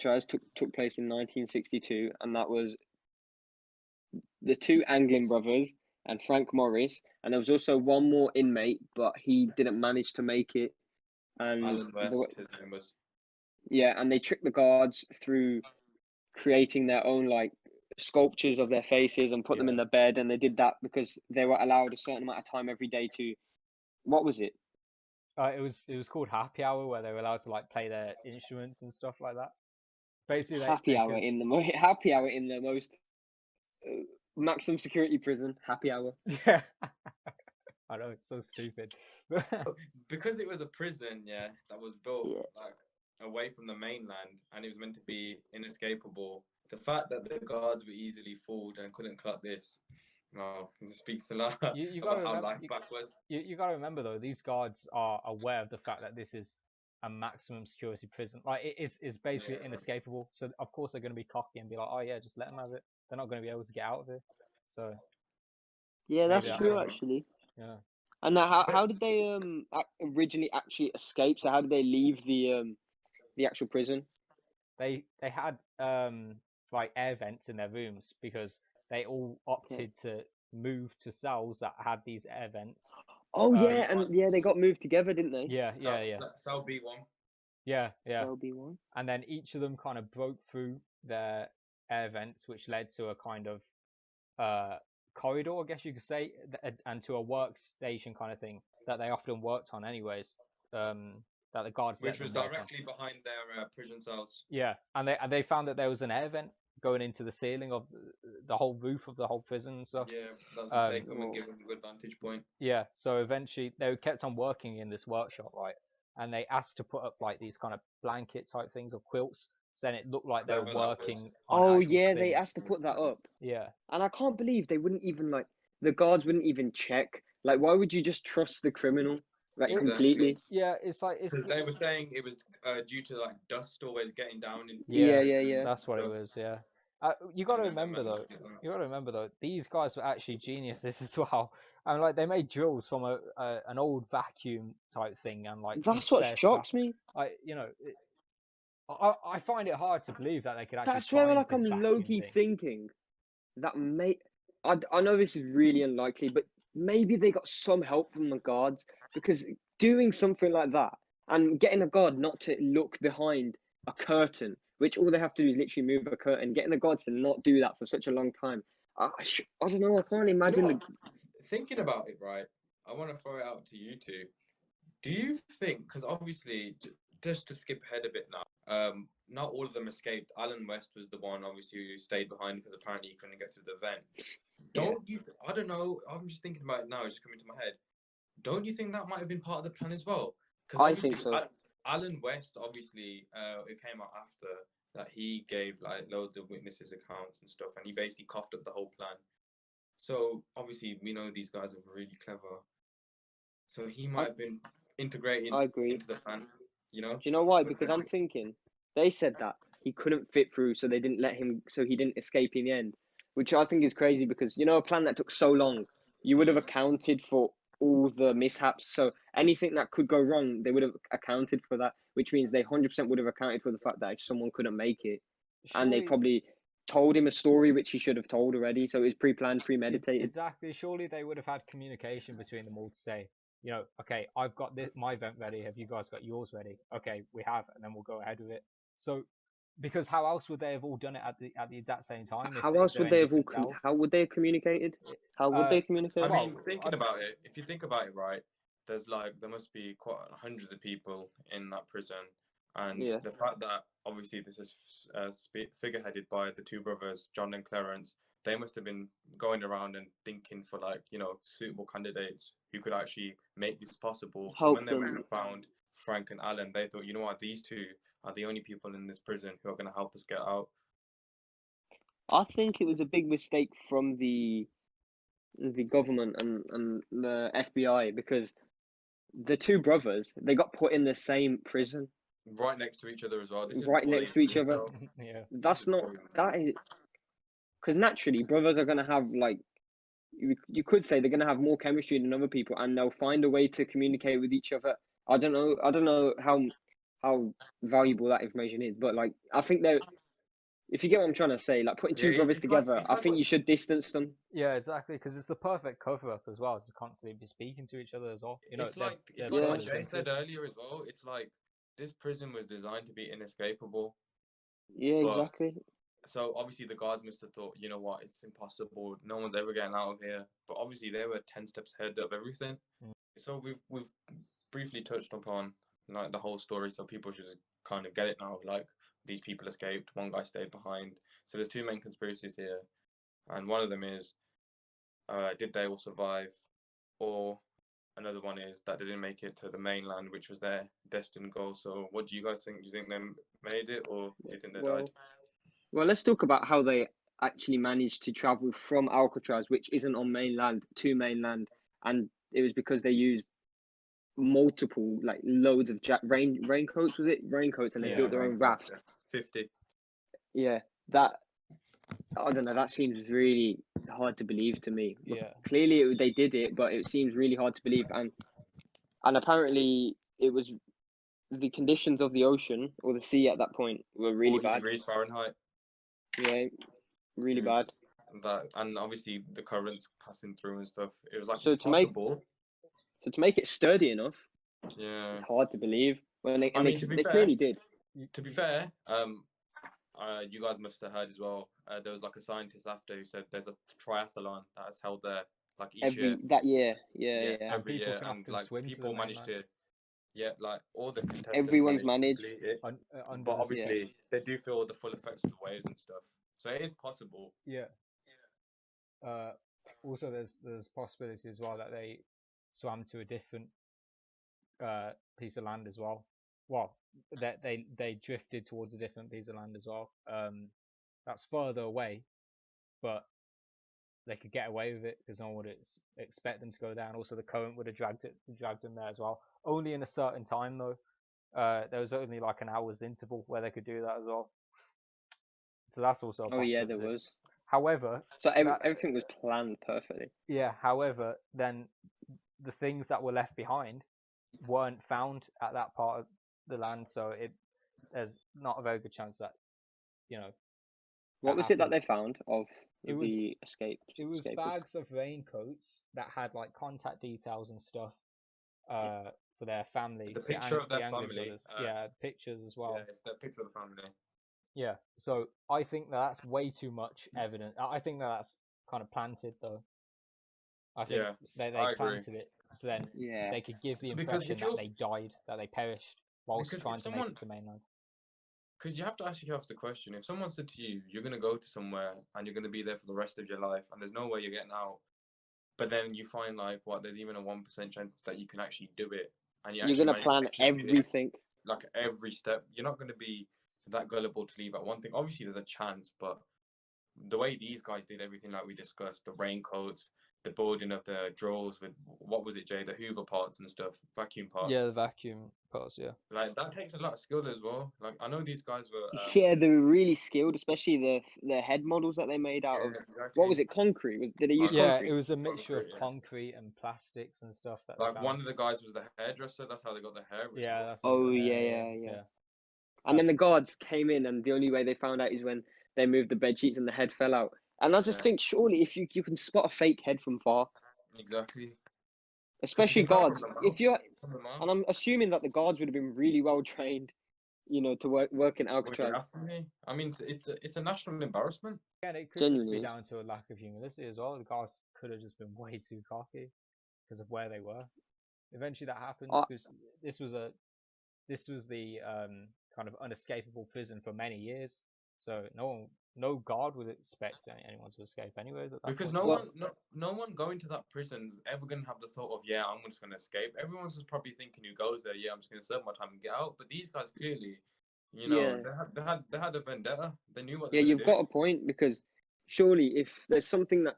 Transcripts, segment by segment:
Alcatraz took place in 1962, and that was the two Anglin brothers and Frank Morris, and there was also one more inmate, but he didn't manage to make it. And Alan West, his name was. Yeah, and they tricked the guards through creating their own like sculptures of their faces and put them in the bed, and they did that because they were allowed a certain amount of time every day to. What was it? It was called happy hour, where they were allowed to like play their instruments and stuff like that. Basically, happy hour in the most maximum security prison. Happy hour. Yeah, I know, it's so stupid. Because it was a prison, that was built like away from the mainland, and it was meant to be inescapable. The fact that the guards were easily fooled and couldn't clock this, it speaks a lot about how life back was. You got to remember though, these guards are aware of the fact that this is a maximum security prison. Like it is basically inescapable. So of course they're going to be cocky and be like, oh yeah, just let them have it. They're not going to be able to get out of it. So yeah, that's true actually. Yeah. And how did they originally actually escape? So how did they leave the actual prison? They had like air vents in their rooms because they all opted to move to cells that had these air vents. Oh yeah, and they got moved together, didn't they? Yeah. Cell B1. Yeah. Cell B1. And then each of them kind of broke through their air vents, which led to a kind of corridor, I guess you could say, and to a workstation kind of thing that they often worked on anyways. That the guards, which was directly behind their prison cells. Yeah, and they found that there was an air vent going into the ceiling of the whole roof of the whole prison and stuff. Yeah, that would take them and give them a good vantage point. Yeah, so eventually they kept on working in this workshop, right? And they asked to put up like these kind of blanket type things or quilts, so then it looked like they were working. Oh yeah, they asked to put that up. Yeah, and I can't believe they wouldn't even the guards wouldn't even check. Like, why would you just trust the criminal? Completely. Yeah, it's like because they were saying it was due to like dust always getting down. Yeah. That's what it was. Yeah. You got to remember though. These guys were actually geniuses as well. And like they made drills from an old vacuum type thing, and like that's what shocks me. I find it hard to believe that they could actually. That's where I'm low-key thinking that I know this is really unlikely, but maybe they got some help from the guards, because doing something like that and getting a guard not to look behind a curtain, which all they have to do is literally move a curtain, getting the guards to not do that for such a long time. I don't know. I can't imagine. Thinking about it, right? I want to throw it out to you two. Do you think, because obviously, just to skip ahead a bit now, not all of them escaped. Alan West was the one, obviously, who stayed behind because apparently he couldn't get through the vent. Don't you? I don't know. I'm just thinking about it now. It's just coming to my head. Don't you think that might have been part of the plan as well? I think so. Alan West, obviously, it came out after that he gave like loads of witnesses accounts and stuff, and he basically coughed up the whole plan. So obviously, we know these guys are really clever. So he might have been integrated into the plan. You know? Do you know why? Because I'm thinking they said that he couldn't fit through, so they didn't let him. So he didn't escape in the end, which I think is crazy, because a plan that took so long, you would have accounted for all the mishaps. So anything that could go wrong, they would have accounted for that, which means they 100% would have accounted for the fact that if someone couldn't make it, and they probably told him a story which he should have told already. So it was pre-planned, premeditated. Exactly. Surely they would have had communication between them all to say, okay, I've got my vent ready. Have you guys got yours ready? Okay, we have, and then we'll go ahead with it. So, because how else would they have all done it at the exact same time? How else would they have how would they have communicated? How would they communicate? I mean, thinking about it, if you think about it, right, there must be quite hundreds of people in that prison, and the fact that obviously this is figureheaded by the two brothers, John and Clarence, they must have been going around and thinking for suitable candidates who could actually make this possible. So when they found Frank and Alan, they thought, you know what, these two are the only people in this prison who are going to help us get out. I think it was a big mistake from the government and the FBI, because the two brothers, they got put in the same prison. Right next to each other as well. Right next to each other. Yeah. That is... Because naturally, brothers are going to have, you could say they're going to have more chemistry than other people, and they'll find a way to communicate with each other. I don't know how how valuable that information is. But like, I think they're, if you get what I'm trying to say, like putting two brothers together, I think you should distance them. Yeah, exactly, because it's the perfect cover up as well, to constantly be speaking to each other as well. You know, it's like what Jay said earlier as well. It's like this prison was designed to be inescapable. Yeah, exactly. So obviously the guards must have thought, you know what, it's impossible. No one's ever getting out of here. But obviously they were 10 steps ahead of everything. So we've briefly touched upon like the whole story, so people should just kind of get it now. Like, these people escaped, one guy stayed behind. So there's two main conspiracies here, and one of them is, did they all survive? Or another one is that they didn't make it to the mainland, which was their destined goal. So what do you guys think? Do you think they made it, or do you think they died? Well, let's talk about how they actually managed to travel from Alcatraz, which isn't on mainland, to mainland, and it was because they used multiple, like loads of raincoats. Was it raincoats? And they built their own raft. 50. Yeah, that, I don't know. That seems really hard to believe to me. Yeah. Clearly they did it, but it seems really hard to believe. And apparently it was the conditions of the ocean or the sea at that point were really 40 bad. degrees Fahrenheit. Yeah, really bad. That, and obviously the currents passing through and stuff. It was like So impossible. To make it sturdy enough, yeah, it's hard to believe. When they, they fair, clearly did. To be fair, you guys must have heard as well. There was like a scientist after who said there's a triathlon that is held there, like each year. That year, every year, and like people managed to, like all the contestants everyone's managed to complete it. But obviously, yeah, they do feel the full effects of the waves and stuff, so it is possible. Yeah. Also, there's possibility as well that they swam to a different piece of land as well. Well, that they drifted towards a different piece of land as well. That's further away, but they could get away with it because no one would expect them to go down. Also, the current would have dragged them there as well. Only in a certain time though. There was only like an hour's interval where they could do that as well. So that's also a possibility. Oh yeah, there was. However, so everything was planned perfectly. Yeah. However, then the things that were left behind weren't found at that part of the land, so there's not a very good chance that, you know. What was it that they found of the escape? It was bags of raincoats that had like contact details and stuff for their family. The picture of their family. Yeah, pictures as well. Yeah, it's the picture of the family. Yeah, so I think that's way too much evidence. I think that's kind of planted though. I think they planted it so then they could give the impression that they died, that they perished whilst trying to make it to mainland. Because you have to ask yourself the question: if someone said to you, "You're going to go to somewhere and you're going to be there for the rest of your life, and there's no way you're getting out," but then you find like there's even a 1% chance that you can actually do it, and you're going to plan everything, like every step. You're not going to be that gullible to leave at one thing. Obviously, there's a chance, but the way these guys did everything, like we discussed, the raincoats, the building of the drawers with, what was it, Jay? The Hoover parts and stuff, vacuum parts. Yeah, the vacuum parts, yeah. Like, that takes a lot of skill as well. Like, I know these guys were... yeah, they were really skilled, especially the head models that they made out of... Exactly. What was it, concrete? Did they use concrete? Yeah, it was a mixture of concrete and plastics and stuff. Like, one of the guys was the hairdresser, that's how they got the hair. Yeah, that's yeah. And then the guards came in, and the only way they found out is when they moved the bed sheets and the head fell out. And I just think, surely, if you can spot a fake head from far. Exactly. Especially guards. If you're, and I'm assuming that the guards would have been really well trained, you know, to work in Alcatraz. I mean, it's a national embarrassment. Yeah, and it could just be down to a lack of humility as well. The guards could have just been way too cocky because of where they were. Eventually, that happens because this was the kind of unescapable prison for many years. So no guard would expect anyone to escape anyways. Because no one going to that prison is ever going to have the thought of, yeah, I'm just going to escape. Everyone's just probably thinking who goes there, yeah, I'm just going to serve my time and get out. But these guys clearly, you know, they had a vendetta. They knew what they were doing. You've got a point, because surely if there's something that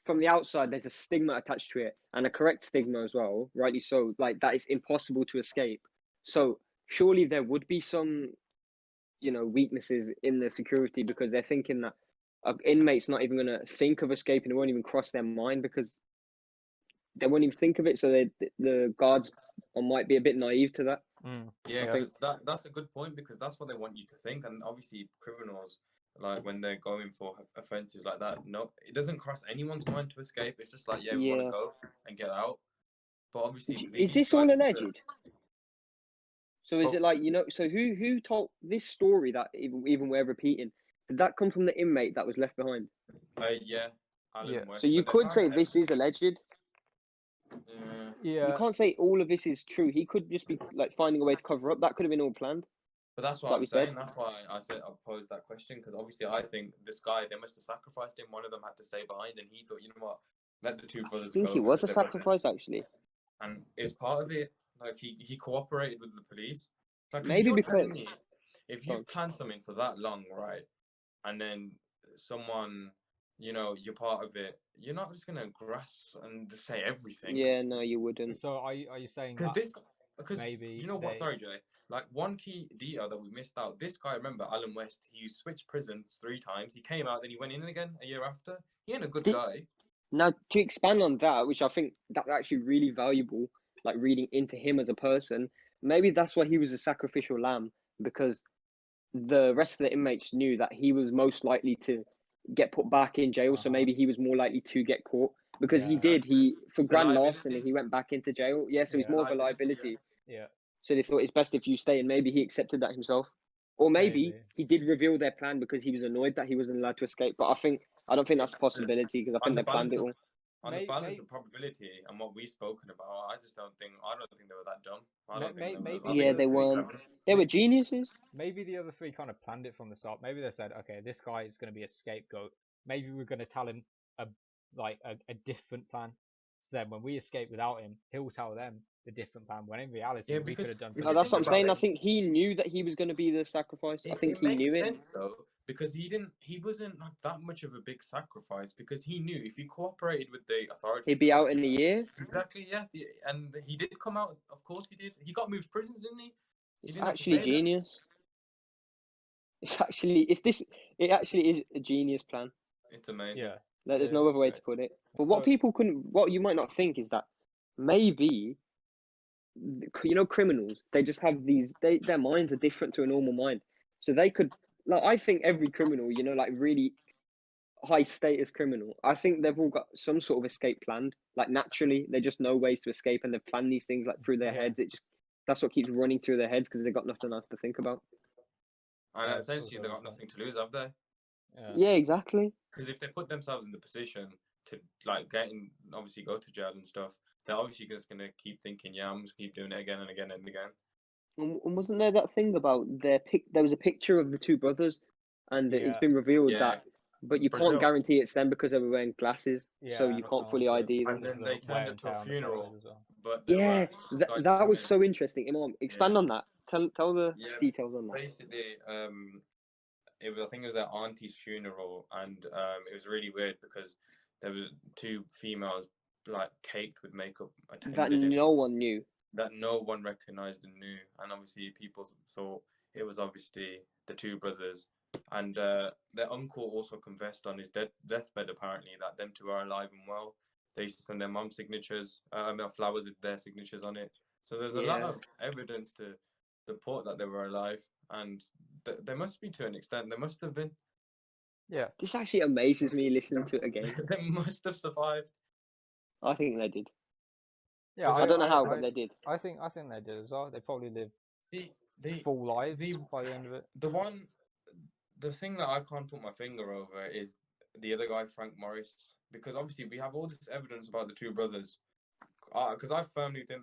from the outside, there's a stigma attached to it, and a correct stigma as well, rightly so, like that is impossible to escape. So surely there would be some, you know, weaknesses in the security, because they're thinking that an inmate's not even going to think of escaping. It won't even cross their mind, because they won't even think of it. So the guards might be a bit naive to that. Yeah, because that's a good point, because that's what they want you to think, and obviously criminals, like when they're going for offences like that, no, it doesn't cross anyone's mind to escape. It's just like, yeah, we want to go and get out. But obviously, is this all alleged? So is it like, you know, so who told this story that even we're repeating? Did that come from the inmate that was left behind? Yeah, Alan West. So you could say this is alleged. Yeah. You can't say all of this is true. He could just be like finding a way to cover up. That could have been all planned. But that's what I'm saying. That's why I posed that question, because obviously I think this guy, they must have sacrificed him. One of them had to stay behind, and he thought, you know what, let the two brothers go. I think he was a sacrifice, actually. And it's part of it. Like he cooperated with the police. Like, maybe because me, if you've planned something for that long, right, and then someone, you know, you're part of it, you're not just gonna grasp and just say everything. Yeah, no, you wouldn't. So are you saying because maybe you know what? Sorry, Jay. Like, one key detail that we missed out. This guy, remember, Alan West, he switched prisons 3 times. He came out, then he went in again a year after. He ain't a good guy. Now, to expand on that, which I think that's actually really valuable, like reading into him as a person, maybe that's why he was a sacrificial lamb, because the rest of the inmates knew that he was most likely to get put back in jail. So maybe he was more likely to get caught, because for grand larceny, he went back into jail. Yeah, so he's more of a liability. Yeah. So they thought it's best if you stay, and maybe he accepted that himself. Or maybe he did reveal their plan because he was annoyed that he wasn't allowed to escape. But I don't think that's a possibility, because I think they planned it all. On the balance of probability and what we've spoken about, I don't think they were that dumb. They weren't. They were geniuses. Maybe the other 3 kind of planned it from the start. Maybe they said, okay, this guy is going to be a scapegoat. Maybe we're going to tell him a different plan. So then when we escape without him, he'll tell them the different plan. When in reality, we could have done something. That's what I'm saying. I think he knew that he was going to be the sacrifice. I think he knew it. It makes sense though, because he wasn't like that much of a big sacrifice, because he knew if he cooperated with the authorities, he'd be out in a year. Exactly, yeah. And he did come out. Of course, he did. He got moved prisons, didn't he? It's actually genius. It's actually it actually is a genius plan. It's amazing. Yeah. There's no other way to put it. But what you might not think is that maybe, you know, criminals, they just have their minds are different to a normal mind. So they could, like, I think every criminal, you know, like really high status criminal, I think they've all got some sort of escape planned. Like, naturally, they just know ways to escape, and they've planned these things like through their heads. That's what keeps running through their heads, because they've got nothing else to think about. And essentially, they've got nothing to lose, have they? Yeah, exactly. Because if they put themselves in the position to like obviously go to jail and stuff, they're obviously just gonna keep thinking, yeah, I'm just keep doing it again and again and again. And wasn't there that thing about there was a picture of the 2 brothers, and it's been revealed that, but you can't guarantee it's them because they were wearing glasses, so you can't fully ID them. And then they turned it to a funeral. But that was so interesting. Imam, expand on that. Tell the details on that. Basically, I think it was their auntie's funeral, and it was really weird because there were 2 females like caked with makeup that no one knew, that no one recognized and knew, and obviously people thought it was obviously the 2 brothers, and their uncle also confessed on his deathbed apparently that them 2 are alive and well. They used to send their mum signatures, flowers with their signatures on it. So there's a lot of evidence to support that they were alive, and they must be, to an extent. They must have been. Yeah. This actually amazes me listening to it again. They must have survived. I think they did. Yeah, I don't know how, but they did. I think they did as well. They probably lived full lives by the end of it. The thing that I can't put my finger over is the other guy, Frank Morris, because obviously we have all this evidence about the 2 brothers. Because I firmly think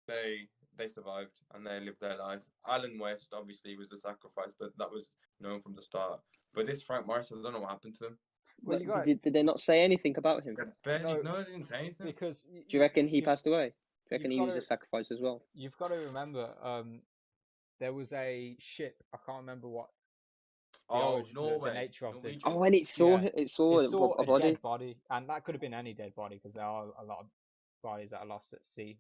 they survived and they lived their life. Alan West obviously was the sacrifice, but that was known from the start. But this Frank Morris, I don't know what happened to him. Well, did they not say anything about him? No, they didn't say anything. Because do you reckon he passed away? Do you reckon he was a sacrifice as well? You've got to remember, there was a ship. I can't remember what. Norway. The nature of the. Oh, and it saw a body. Dead body, and that could have been any dead body, because there are a lot of bodies that are lost at sea.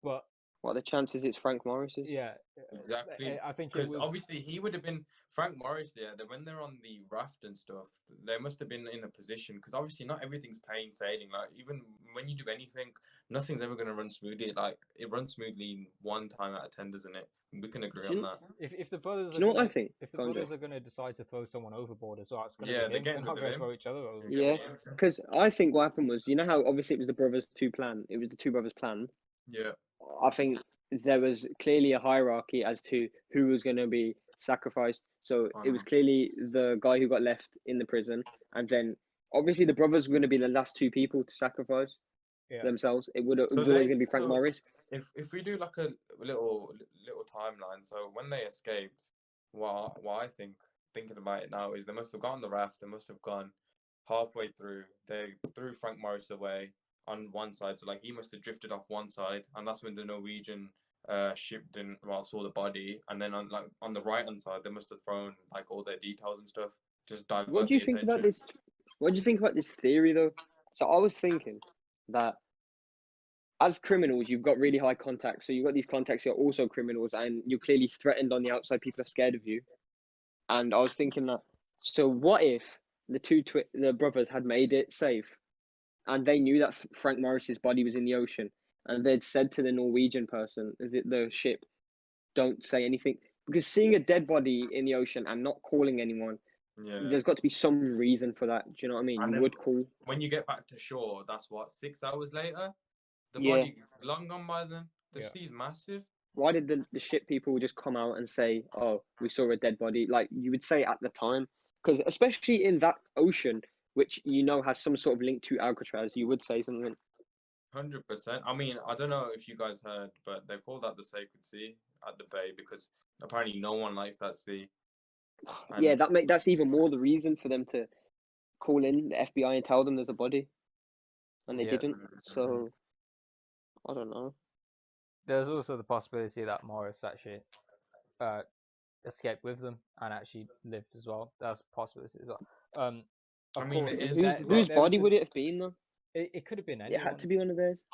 But What are the chances it's Frank Morris's? Yeah, exactly. I think it Because was. obviously he would have been Frank Morris. Yeah, that when they're on the raft and stuff, they must have been in a position. Because obviously not everything's plain sailing. Like even when you do anything, nothing's ever going to run smoothly. Like it runs smoothly 1 time out of 10, doesn't it? We can agree on that. If the brothers Do you know what I gonna, think? if the Go on, brothers Joe. are gonna decide to throw someone overboard as well, it's gonna Yeah, be they're him. getting They're not rid of gonna him. throw each other overboard. Yeah, because I think what happened was, you know how obviously it was the brothers' plan. It was the two brothers' plan. Yeah. I think there was clearly a hierarchy as to who was going to be sacrificed. So it was clearly the guy who got left in the prison, and then obviously the brothers were going to be the last 2 people to sacrifice themselves. It was always going to be Frank Morris. If we do like a little timeline, so when they escaped, what I thinking about it now is they must have got on the raft. They must have gone halfway through. They threw Frank Morris away on one side, so like he must have drifted off one side, and that's when the Norwegian ship didn't saw the body, and then on the right hand side they must have thrown like all their details and stuff, just divert What do you the think about attention. this? What do you think about this theory though? So I was thinking that as criminals, you've got really high contacts. So you've got these contacts who are also criminals, and you're clearly threatened on the outside. People are scared of you. And I was thinking that, so what if the brothers had made it safe, and they knew that Frank Morris's body was in the ocean, and they'd said to the Norwegian person, the ship, don't say anything, because seeing a dead body in the ocean and not calling anyone, there's got to be some reason for that. Do you know what I mean? You would call. When you get back to shore, that's what 6 hours later. The Yeah. body's long gone by then. The sea's massive. Why did the ship people just come out and say, "Oh, we saw a dead body"? Like you would say at the time, because especially in that ocean, which you know has some sort of link to Alcatraz, you would say something. 100%. I mean, I don't know if you guys heard, but they call that the Sacred Sea at the bay because apparently no one likes that sea. And yeah, that's even more the reason for them to call in the FBI and tell them there's a body, and they didn't. So I don't know. There's also the possibility that Morris actually escaped with them and actually lived as well. That's a possibility as well. Of course, whose body would it have been though? It could have been anyone's. It had to be one of theirs.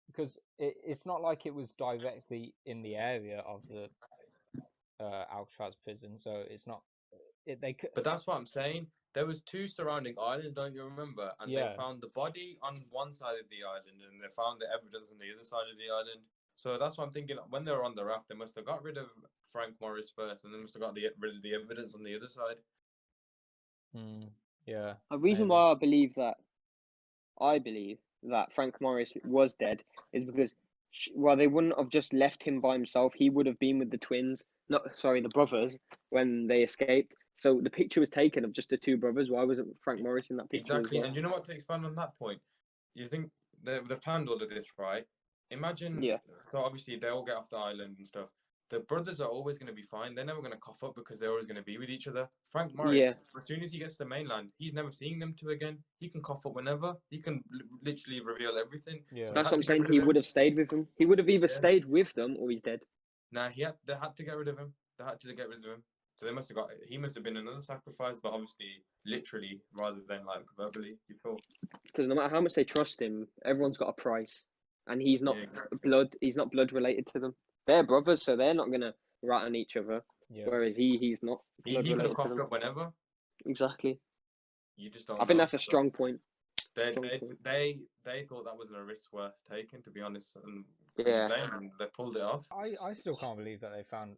Because it's not like it was directly in the area of the Alcatraz prison, so it's not. They could. But that's what I'm saying. There was 2 surrounding islands, don't you remember? And they found the body on one side of the island, and they found the evidence on the other side of the island. So that's what I'm thinking. When they were on the raft, they must have got rid of Frank Morris first, and they must have got rid of the evidence on the other side. Yeah. A reason why I believe that Frank Morris was dead is because, well, they wouldn't have just left him by himself. He would have been with the brothers when they escaped. So the picture was taken of just the 2 brothers. Why wasn't Frank Morris in that picture? Exactly. As well? And you know what, to expand on that point, you think they've planned all of this, right? Imagine, so obviously they all get off the island and stuff. The brothers are always going to be fine. They're never going to cough up because they're always going to be with each other. Frank Morris, as soon as he gets to the mainland, he's never seeing them 2 again. He can cough up whenever. He can literally reveal everything. Yeah. So that's what I'm saying. He would have stayed with them. He would have either stayed with them or he's dead. Nah, they had to get rid of him. They had to get rid of him. So he must have been another sacrifice, but obviously literally rather than like verbally, you feel? Because no matter how much they trust him, everyone's got a price. And he's not he's not blood related to them. They're brothers, so they're not gonna rat on each other. Yeah. Whereas he's not blood he could have related to coughed them. up whenever. Exactly. You just don't I think that's a strong point. They thought that wasn't a risk worth taking, to be honest, and they pulled it off. I still can't believe that they found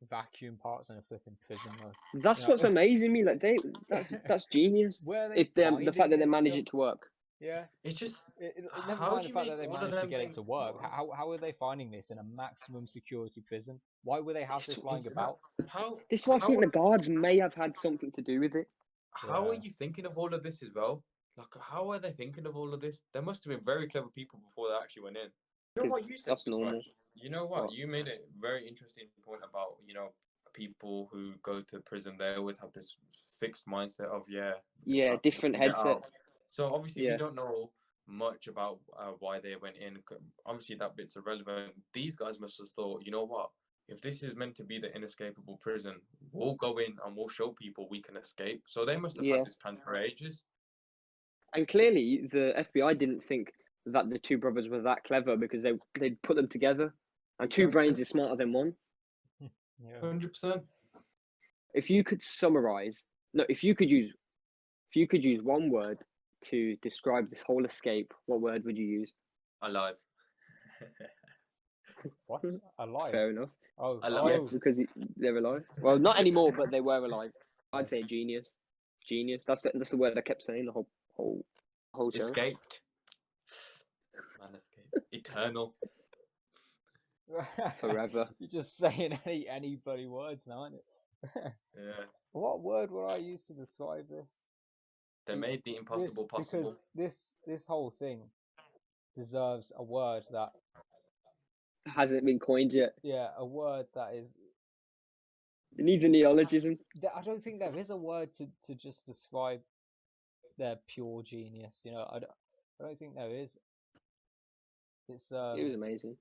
vacuum parts in a flipping prison though. That's what's amazing me. Like that's genius. If the fact that they managed it to work. Yeah, it's just never mind the fact that they managed to get it to work. How are they finding this in a maximum security prison? Why would they have this lying about? This is why I think the guards may have had something to do with it. How are you thinking of all of this as well? Like, how are they thinking of all of this? There must have been very clever people before they actually went in. You know what you said? That's normal. You know what? You made a very interesting point about, people who go to prison, they always have this fixed mindset of, different headset. So obviously we don't know much about why they went in. Obviously that bit's irrelevant. These guys must have thought, you know what? If this is meant to be the inescapable prison, we'll go in and we'll show people we can escape. So they must have had this plan for ages. And clearly, the FBI didn't think that the 2 brothers were that clever because they'd put them together. And two brains is smarter than one. Yeah. 100%. If you could summarize, no, if you could use one word to describe this whole escape, what word would you use? Alive. What? Alive? Fair enough. Oh, Alive. oh. Because they're alive. Well, not anymore, but they were alive. I'd say genius. Genius. That's the word I kept saying the whole show. Escaped. Man, escape. Eternal. Forever. You're just saying any bloody words now, aren't you? Yeah. What word would I use to describe this? They made the impossible possible. Because this whole thing deserves a word that Hasn't been coined yet. Yeah, a word that is. It needs a neologism. I don't think there is a word to just describe their pure genius. You know, I don't think there is. It's It was amazing.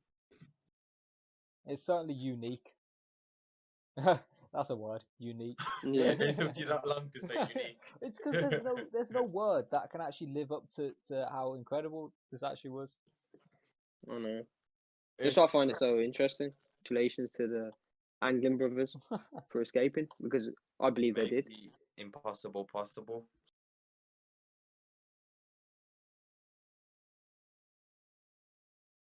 It's certainly unique. That's a word, unique. Yeah. It took you that long to say unique. It's because there's no word that can actually live up to how incredible this actually was. I know. Just I find it so interesting. Congratulations to the Anglin brothers for escaping, because I believe they did. The impossible possible.